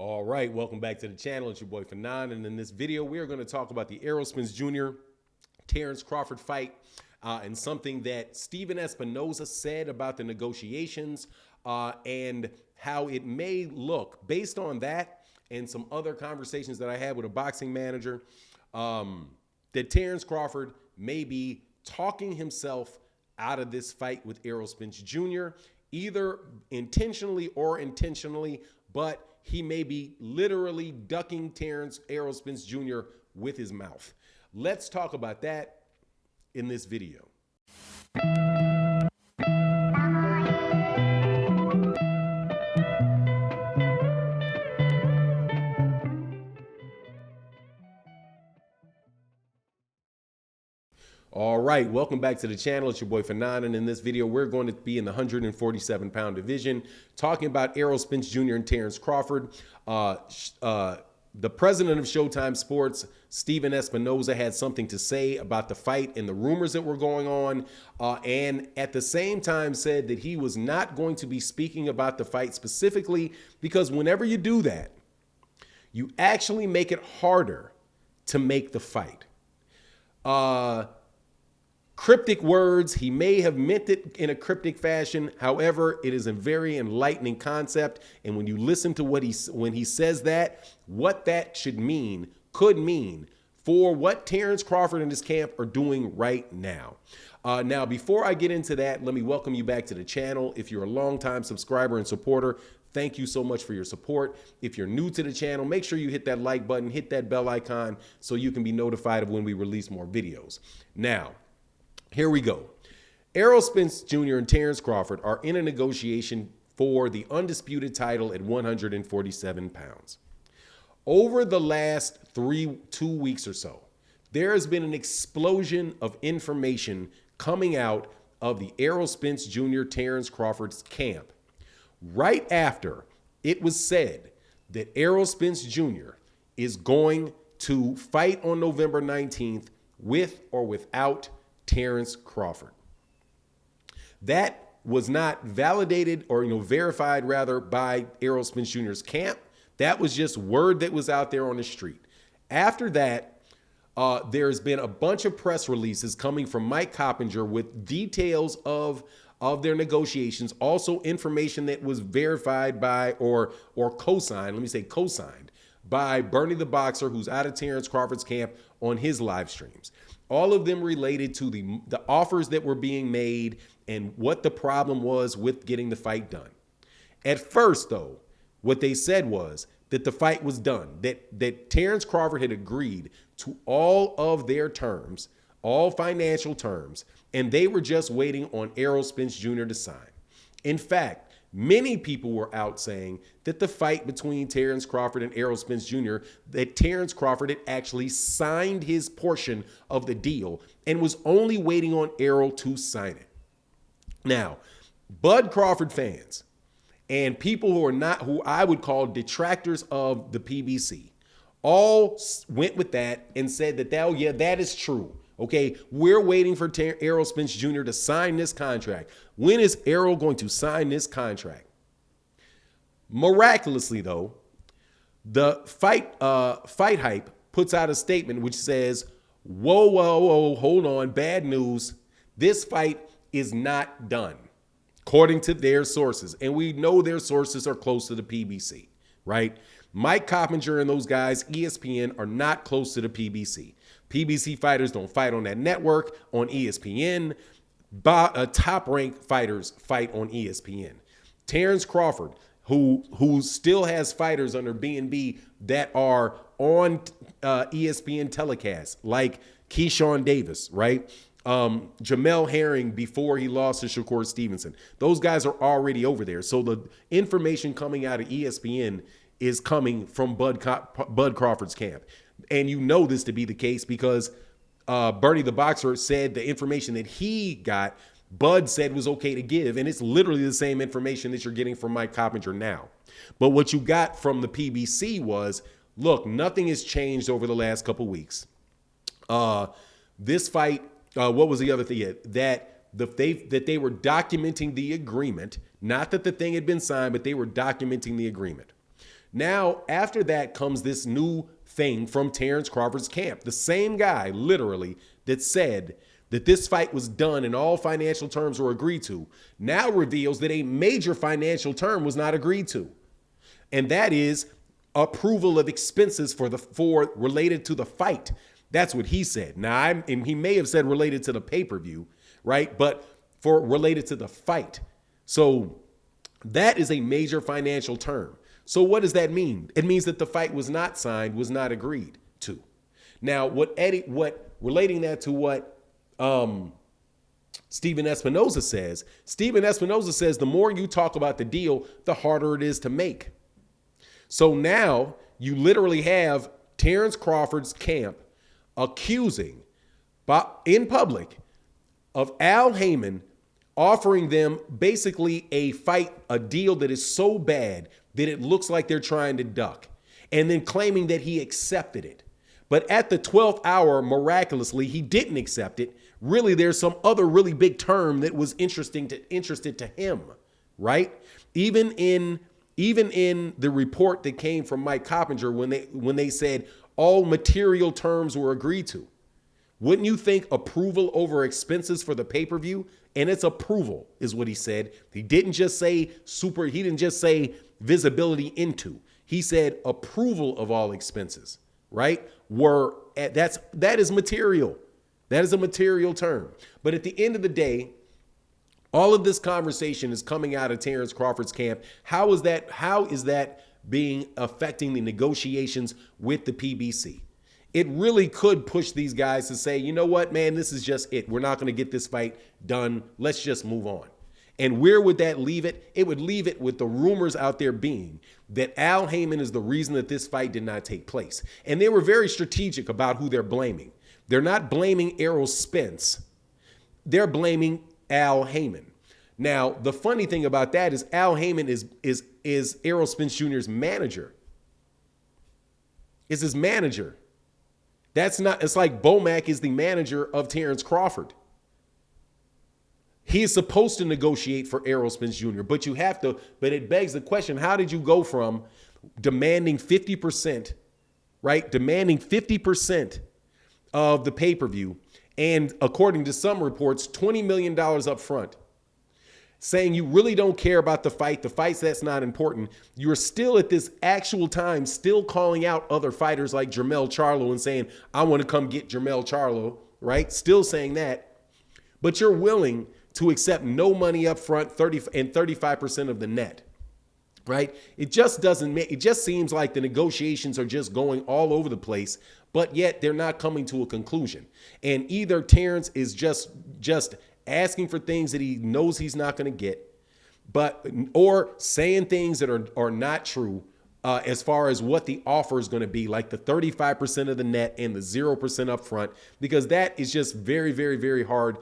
All right, welcome back to the channel. It's your boy Fanon, and in this video, we are going to talk about the Errol Spence Jr. Terence Crawford fight and something that Stephen Espinoza said about the negotiations and how it may look based on that and some other conversations that I had with a boxing manager that Terence Crawford may be talking himself out of this fight with Errol Spence Jr., either intentionally or intentionally, but he may be literally ducking Errol Spence Jr. with his mouth. Let's talk about that in this video. All right, welcome back to the channel. It's your boy Fanon, and in this video, we're going to be in the 147-pound division, talking about Errol Spence Jr. and Terence Crawford. The president of Showtime Sports, Stephen Espinoza, had something to say about the fight and the rumors that were going on, and at the same time said that he was not going to be speaking about the fight specifically because whenever you do that, you actually make it harder to make the fight. Cryptic words, he may have meant it in a cryptic fashion. However, it is a very enlightening concept. And when you listen to when he says that, what that could mean for what Terence Crawford and his camp are doing right now. Now, before I get into that, let me welcome you back to the channel. If you're a longtime subscriber and supporter, thank you so much for your support. If you're new to the channel, make sure you hit that like button, hit that bell icon so you can be notified of when we release more videos. Now, here we go. Errol Spence Jr. and Terence Crawford are in a negotiation for the undisputed title at 147 pounds. Over the last 2 weeks or so, there has been an explosion of information coming out of the Errol Spence Jr. Terence Crawford's camp right after it was said that Errol Spence Jr. is going to fight on November 19th with or without Terence Crawford. That was not validated or verified rather by Errol Spence Jr.'s camp. That was just word that was out there on the street. After that, there's been a bunch of press releases coming from Mike Coppinger with details of their negotiations, also information that was verified by or co-signed, let me say co-signed, by Bernie the Boxer, who's out of Terence Crawford's camp, on his live streams. All of them related to the offers that were being made and what the problem was with getting the fight done. At first, though, what they said was that the fight was done, that Terence Crawford had agreed to all of their terms, all financial terms, and they were just waiting on Errol Spence Jr. to sign. In fact, many people were out saying that the fight between Terence Crawford and Errol Spence Jr., that Terence Crawford had actually signed his portion of the deal and was only waiting on Errol to sign it. Now, Bud Crawford fans and people who I would call detractors of the PBC all went with that and said that, oh yeah, that is true. Okay, we're waiting for Errol Spence Jr. to sign this contract. When is Errol going to sign this contract? Miraculously, though, the fight hype puts out a statement which says, whoa, hold on, bad news. This fight is not done, according to their sources. And we know their sources are close to the PBC, right? Mike Coppinger and those guys, ESPN, are not close to the PBC. PBC fighters don't fight on that network. On ESPN, top-ranked fighters fight on ESPN. Terence Crawford, who still has fighters under B&B that are on ESPN telecasts, like Keyshawn Davis, right? Jamel Herring before he lost to Shakur Stevenson. Those guys are already over there. So the information coming out of ESPN is coming from Bud Crawford's camp. And you know this to be the case because Bernie the Boxer said the information that he got, Bud said was okay to give. And it's literally the same information that you're getting from Mike Coppinger now. But what you got from the PBC was, look, nothing has changed over the last couple weeks. This fight, what was the other thing? That they were documenting the agreement, not that the thing had been signed, but they were documenting the agreement. Now, after that comes this new thing from Terence Crawford's camp. The same guy, literally, that said that this fight was done and all financial terms were agreed to, now reveals that a major financial term was not agreed to. And that is approval of expenses for related to the fight. That's what he said. Now, and he may have said related to the pay-per-view, right? But for related to the fight. So that is a major financial term. So what does that mean? It means that the fight was not signed, was not agreed to. Now, relating that to what Stephen Espinoza says the more you talk about the deal, the harder it is to make. So now you literally have Terence Crawford's camp accusing in public of Al Haymon offering them basically a deal that is so bad that it looks like they're trying to duck, and then claiming that he accepted it. But at the 12th hour, miraculously, he didn't accept it. Really, there's some other really big term that was interested to him, right? Even in the report that came from Mike Coppinger when they said all material terms were agreed to. Wouldn't you think approval over expenses for the pay-per-view? And it's approval is what he said. He didn't just say visibility into. He said approval of all expenses, right? That is material. That is a material term. But at the end of the day, all of this conversation is coming out of Terence Crawford's camp. How is that affecting the negotiations with the PBC? It really could push these guys to say, you know what, man, this is just it. We're not going to get this fight done. Let's just move on. And where would that leave it? It would leave it with the rumors out there being that Al Haymon is the reason that this fight did not take place. And they were very strategic about who they're blaming. They're not blaming Errol Spence. They're blaming Al Haymon. Now, the funny thing about that is Al Haymon is Errol Spence Jr.'s manager. Is his manager. It's like Bomac is the manager of Terence Crawford. He is supposed to negotiate for Errol Spence Jr., but it begs the question, how did you go from demanding 50%, right? Demanding 50% of the pay-per-view, and according to some reports, $20 million up front, saying you really don't care about the fights that's not important. You're still at this actual time still calling out other fighters like Jermell Charlo and saying, I want to come get Jermell Charlo, right? Still saying that. But you're willing to accept no money up front, 35% of the net, right? It just seems like the negotiations are just going all over the place, but yet they're not coming to a conclusion. And either Terence is just asking for things that he knows he's not going to get, or saying things that are not true as far as what the offer is going to be, like the 35% of the net and the 0% up front, because that is just very, very, very hard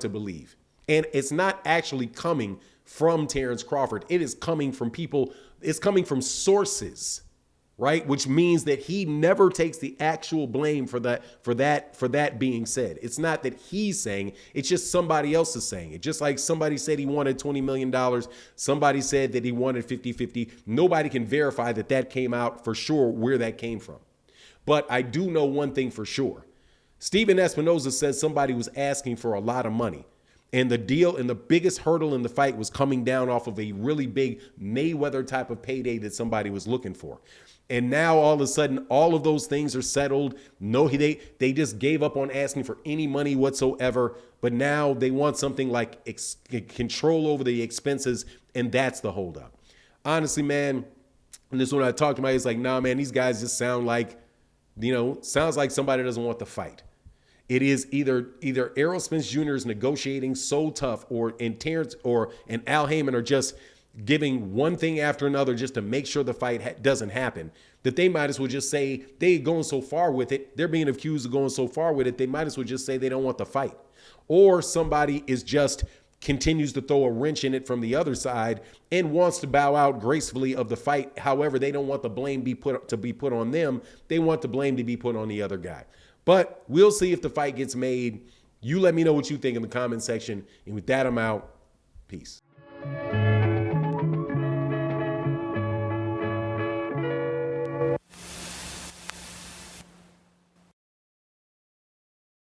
to believe. And it's not actually coming from Terence Crawford. It is coming from people. It's coming from sources, right? Which means that he never takes the actual blame for that being said. It's not that he's saying, it's just somebody else is saying it. Just like somebody said he wanted $20 million. Somebody said that he wanted 50-50. Nobody can verify that came out for sure where that came from. But I do know one thing for sure. Stephen Espinoza says somebody was asking for a lot of money. And the deal and the biggest hurdle in the fight was coming down off of a really big Mayweather type of payday that somebody was looking for. And now all of a sudden, all of those things are settled. No, they just gave up on asking for any money whatsoever. But now they want something like control over the expenses. And that's the holdup. Honestly, man, and this is what I talked about. It's like, nah, man, these guys just sounds like somebody doesn't want the fight. It is either Errol Spence Jr. is negotiating so tough, and Terence and Al Haymon are just giving one thing after another just to make sure the fight doesn't happen, that they might as well just say they're going so far with it. They're being accused of going so far with it. They might as well just say they don't want the fight. Or somebody continues to throw a wrench in it from the other side and wants to bow out gracefully of the fight. However, they don't want the blame to be put on them. They want the blame to be put on the other guy. But we'll see if the fight gets made. You let me know what you think in the comment section. And with that, I'm out. Peace.